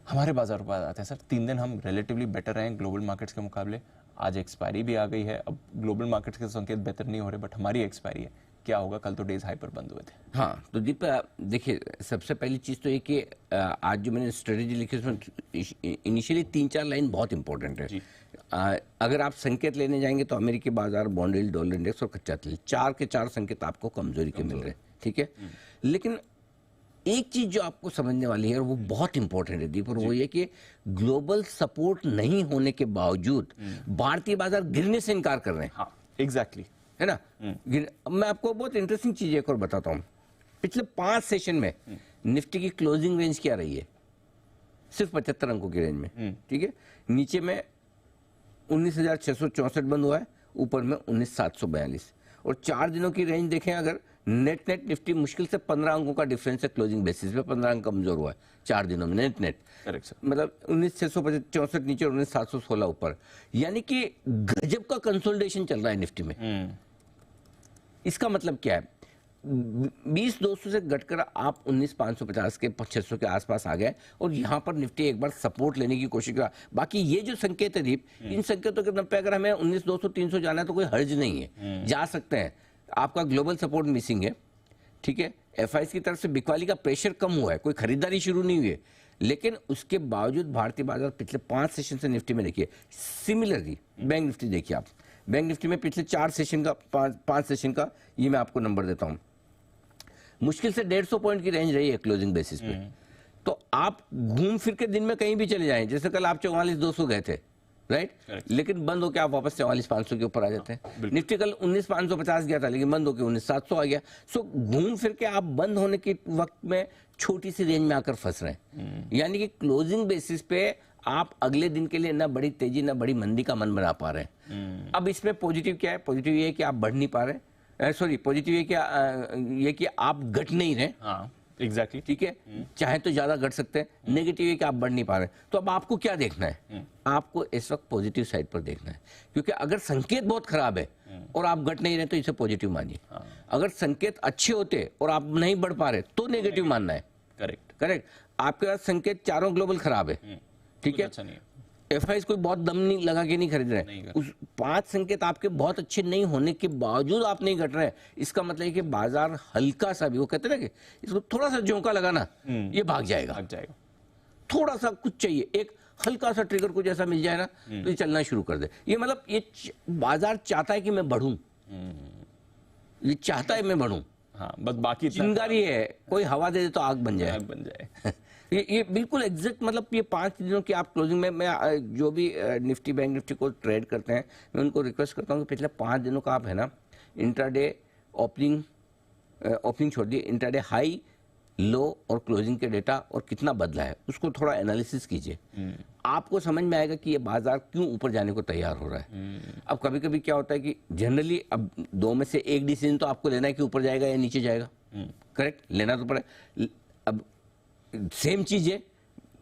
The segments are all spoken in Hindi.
हमारे बाजार पर आते हैं सर, 3 दिन हम रिलेटिवली बेटर रहे हैं ग्लोबल मार्केट्स के मुकाबले। आज एक्सपायरी भी आ गई है, अब ग्लोबल मार्केट्स के संकेत बेहतर नहीं हो रहे, बट हमारी एक्सपायरी है। क्या होगा? कल तो डेज हाई पर बंद हुए थे। हाँ, तो दीप देखिए, सबसे पहली चीज़ तो ये कि आज जो मैंने स्ट्रेटेजी लिखी उसमें इनिशियली 3-4 लाइन बहुत इंपॉर्टेंट है। अगर आप संकेत लेने जाएंगे तो अमेरिकी बाजार, बॉन्ड यील्ड, डॉलर इंडेक्स और कच्चा तेल, 4 के 4 संकेत आपको कमजोरी के मिल रहे हैं, ठीक है। लेकिन एक चीज जो आपको समझने वाली है और वो बहुत इंपॉर्टेंट है दीप, और वो ये कि ग्लोबल सपोर्ट नहीं होने के बावजूद भारतीय बाजार गिरने से इनकार कर रहे हैं। हाँ, एग्जैक्टली, है ना। मैं आपको बहुत इंटरेस्टिंग चीज एक और बताता हूँ। पिछले 5 सेशन में निफ्टी की क्लोजिंग रेंज क्या रही है? सिर्फ 75 अंकों की रेंज में, ठीक है। नीचे में 19,664 बंद हुआ है, ऊपर में 19,742। और 4 दिनों की रेंज देखें अगर, नेट निफ्टी मुश्किल से 15 अंकों का डिफरेंस है क्लोजिंग बेसिस पे, 15 अंक कमजोर हुआ है 4 दिनों में नेट। Correct sir. मतलब 19,664 नीचे और 19,716 ऊपर, यानी कि गजब का कंसोलिडेशन चल रहा है निफ्टी में। इसका मतलब क्या है? 20,200 से घटकर आप 19,550 के 600 के आसपास आ गए, और यहाँ पर निफ्टी एक बार सपोर्ट लेने की कोशिश करा। बाकी ये जो संकेत है दीप, इन संकेतों के दम पे अगर हमें 19,200-300 जाना है तो कोई हर्ज नहीं है, जा सकते हैं। आपका ग्लोबल सपोर्ट मिसिंग है, ठीक है। एफआईएस की तरफ से बिकवाली का प्रेशर कम हुआ है, कोई खरीदारी शुरू नहीं हुई है, लेकिन उसके बावजूद भारतीय बाजार पिछले 5 सेशन से निफ्टी में देखिए। सिमिलरली बैंक निफ्टी देखिए आप, बैंक निफ्टी में पिछले 4 सेशन का, 5 सेशन का ये मैं आपको नंबर देता हूं, मुश्किल से 150 पॉइंट की रेंज रही है क्लोजिंग बेसिस पे। तो आप घूम फिर के दिन में कहीं भी चले जाएं, जैसे कल आप 44,200 गए थे, राइट, लेकिन बंद होकर आप वापस 44,500 के ऊपर आ जाते हैं। निफ्टी कल 19,550 गया था, लेकिन बंद होकर 19,700 आ गया। सो घूम फिर के आप बंद होने के वक्त में छोटी सी रेंज में आकर फंस रहे हैं। यानी कि क्लोजिंग बेसिस पे आप अगले दिन के लिए ना बड़ी तेजी ना बड़ी मंदी का मन बना पा रहे हैं। अब इसमें पॉजिटिव क्या है? पॉजिटिव ये है कि आप बढ़ नहीं पा रहे, सॉरी, पॉजिटिव ये कि आप घट नहीं रहे। हाँ, एग्जैक्टली, ठीक है। चाहे तो ज्यादा घट सकते हैं। नेगेटिव है कि आप बढ़ नहीं पा रहे। तो अब आपको क्या देखना है? आपको इस वक्त पॉजिटिव साइड पर देखना है, क्योंकि अगर संकेत बहुत खराब है और आप घट नहीं रहे तो इसे पॉजिटिव मानिए। अगर संकेत अच्छे होते और आप नहीं बढ़ पा रहे तो नेगेटिव मानना है। करेक्ट। आपके पास संकेत चारों ग्लोबल खराब है, ठीक है। अच्छा नहीं है। एफआईएस कोई बहुत दम नहीं लगा के नहीं खरीद रहे, उस 5 संकेत आपके बहुत अच्छे नहीं होने के बावजूद आप नहीं घट रहे। इसका मतलब है कि बाजार हल्का सा भी, वो कहते हैं ना कि इसको थोड़ा सा झोंका लगाना ये भाग जाएगा। थोड़ा सा कुछ चाहिए, एक हल्का सा ट्रिगर कुछ ऐसा मिल जाए ना तो ये चलना शुरू कर दे। ये मतलब ये बाजार चाहता है कि मैं बढ़ूं, ये चाहता है मैं बढ़ूं। हाँ, बस बाकी चिंगारी है, कोई हवा दे दे तो आग बन जाए। ये बिल्कुल एग्जैक्ट, मतलब ये 5 दिनों की आप क्लोजिंग में, मैं जो भी निफ्टी बैंक निफ्टी को ट्रेड करते हैं मैं उनको रिक्वेस्ट करता हूँ कि पिछले 5 दिनों का आप है ना इंट्राडे ओपनिंग छोड़ दिए, इंट्राडे हाई लो और क्लोजिंग के डेटा और कितना बदला है उसको थोड़ा एनालिसिस कीजिए। आपको समझ में आएगा कि ये बाजार क्यों ऊपर जाने को तैयार हो रहा है। अब कभी कभी क्या होता है कि जनरली अब 2 में से एक डिसीजन तो आपको लेना है कि ऊपर जाएगा या नीचे जाएगा। करेक्ट, लेना तो पड़े। अब सेम चीज है,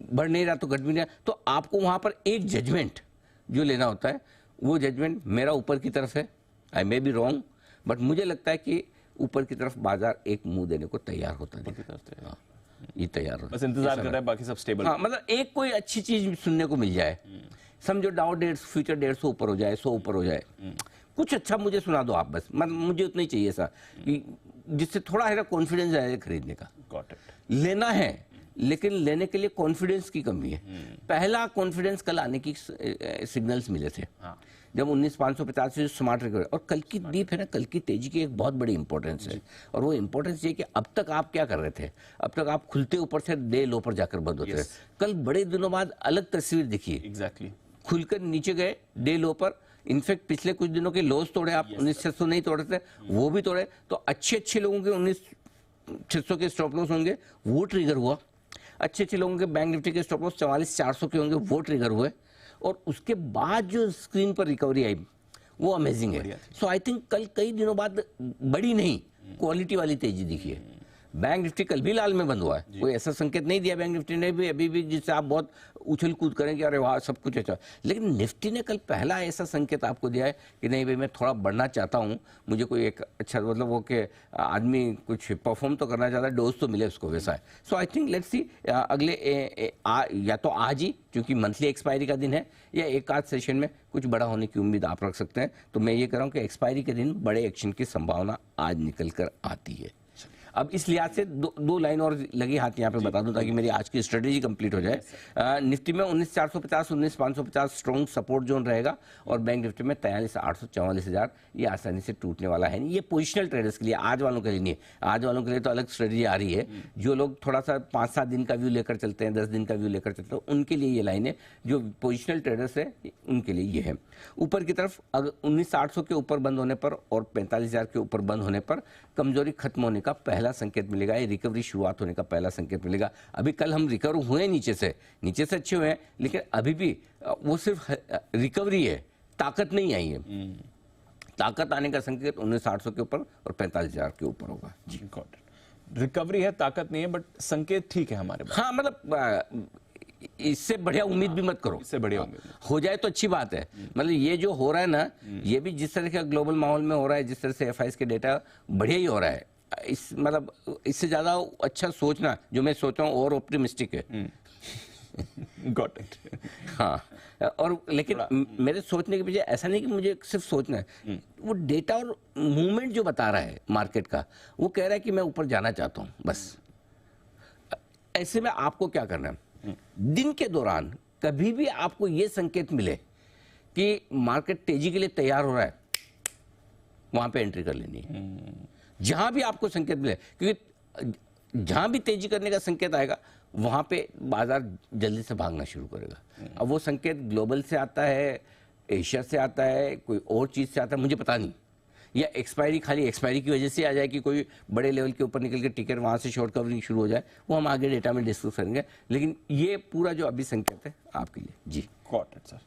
बढ़ नहीं रहा तो घट भी नहीं रहा, तो आपको वहां पर एक जजमेंट जो लेना होता है, वो जजमेंट मेरा ऊपर की तरफ है। आई मे बी रॉन्ग, बट मुझे लगता है कि ऊपर की तरफ बाजार एक मुंह देने को तैयार होता है। हाँ, ये तैयार होता है, बस इंतजार कर रहा है, बाकी सब स्टेबल। हाँ, मतलब एक कोई अच्छी चीज सुनने को मिल जाए। समझो डाउ फ्यूचर 150 ऊपर हो जाए, 100 ऊपर हो जाए, कुछ अच्छा मुझे सुना दो आप, बस मतलब मुझे उतना ही चाहिए सा कि जिससे थोड़ा है ना कॉन्फिडेंस आए खरीदने का। लेना है, लेकिन लेने के लिए कॉन्फिडेंस की कमी है। पहला कॉन्फिडेंस कल आने की सिग्नल्स मिले थे। जब 19,550 से स्मार्ट रिकवरी, और कल की डीप है ना, कल की तेजी की एक बहुत बड़ी इंपॉर्टेंस है। और वो इंपॉर्टेंस ये कि अब तक आप क्या कर रहे थे? अब तक आप खुलते ऊपर से डे लो पर जाकर बंद होते थे। कल बड़े दिनों बाद अलग तस्वीर दिखी। एग्जैक्टली, खुलकर नीचे गए डे लो पर। इनफैक्ट पिछले कुछ दिनों के लोज तोड़े आप, 19,600 नहीं तोड़े थे, वो भी तोड़े। तो अच्छे लोगों के 19,600 के स्टॉप लॉस होंगे, वो ट्रिगर हुआ। अच्छे लोगों के बैंक निफ्टी के स्टॉप लॉस 44,400 के होंगे, वो ट्रिगर हुए। और उसके बाद जो स्क्रीन पर रिकवरी आई वो अमेजिंग है। सो आई थिंक कल कई दिनों बाद बड़ी नहीं, क्वालिटी वाली तेजी दिखी है। बैंक निफ्टी कल भी लाल में बंद हुआ है, कोई ऐसा संकेत नहीं दिया बैंक निफ्टी ने भी अभी भी जिससे आप बहुत उछल कूद करें कि अरे वाह सब कुछ अच्छा। लेकिन निफ्टी ने कल पहला ऐसा संकेत आपको दिया है कि नहीं भाई मैं थोड़ा बढ़ना चाहता हूँ, मुझे कोई एक अच्छा मतलब वो कि आदमी कुछ परफॉर्म तो करना चाहता है, डोज तो मिले उसको, वैसा है। सो आई थिंक लेट्स सी अगले या तो आज ही क्योंकि मंथली एक्सपायरी का दिन है, या एक आध सेशन में कुछ बड़ा होने की उम्मीद आप रख सकते हैं। तो मैं ये कह रहा हूँ कि एक्सपायरी के दिन बड़े एक्शन की संभावना आज निकल कर आती है। अब इस लिहाज से दो लाइन और लगी हाथ यहाँ पे बता दूं ताकि मेरी आज की स्ट्रेटेजी कंप्लीट हो जाए। निफ्टी में 19,450 19,550 स्ट्रॉन्ग सपोर्ट जोन रहेगा और बैंक निफ्टी में 43,800 44,000 ये आसानी से टूटने वाला है नहीं। ये पोजिशनल ट्रेडर्स के लिए, आज वालों के लिए नहीं है। आज वालों के लिए तो अलग स्ट्रेटेजी आ रही है। जो लोग थोड़ा सा 5-7 दिन का व्यू लेकर चलते हैं, 10 दिन का व्यू लेकर चलते हैं, उनके लिए ये लाइन है। जो पोजिशनल ट्रेडर्स है उनके लिए ये है। ऊपर की तरफ अगर 19,800 के ऊपर बंद होने पर और 45,000 के ऊपर बंद होने पर कमजोरी खत्म होने का पहला संकेत मिलेगा, ये रिकवरी शुरुआत होने का पहला संकेत मिलेगा। अभी कल हम रिकवर हुए नीचे से अच्छे हुए हैं, लेकिन अभी भी वो सिर्फ रिकवरी है, ताकत नहीं आई है। ताकत आने का संकेत 19,800 के ऊपर और 45,000 के ऊपर होगा। जी, रिकवरी है, ताकत नहीं है, बट संकेत ठीक है हमारे पास। हाँ, मतलब इससे बढ़िया उम्मीद भी मत करो, इससे बढ़िया उम्मीद हो जाए तो अच्छी बात है। मतलब ये जो हो रहा है ना, ये भी जिस तरह का ग्लोबल माहौल में हो रहा है, जिस तरह से एफआईएस के डेटा बढ़िया ही हो रहा है, इस मतलब इससे ज्यादा अच्छा सोचना जो मैं सोच रहा हूँ और ऑप्टिमिस्टिक है। Got it. हाँ, और लेकिन मेरे सोचने के पीछे ऐसा नहीं कि मुझे सिर्फ सोचना है, वो डेटा और मूवमेंट जो बता रहा है मार्केट का, वो कह रहा है कि मैं ऊपर जाना चाहता हूँ बस। ऐसे में आपको क्या करना है, दिन के दौरान कभी भी आपको यह संकेत मिले कि मार्केट तेजी के लिए तैयार हो रहा है, वहां पे एंट्री कर लेनी है। जहां भी आपको संकेत मिले, क्योंकि जहां भी तेजी करने का संकेत आएगा वहां पे बाजार जल्दी से भागना शुरू करेगा। अब वो संकेत ग्लोबल से आता है, एशिया से आता है, कोई और चीज से आता है, मुझे पता नहीं, या एक्सपायरी खाली एक्सपायरी की वजह से आ जाए कि कोई बड़े लेवल के ऊपर निकल के टिकर वहां से शॉर्ट कवरिंग शुरू हो जाए, वो हम आगे डेटा में डिस्कस करेंगे। लेकिन ये पूरा जो अभी संकेत है आपके लिए। जी, गॉट इट सर।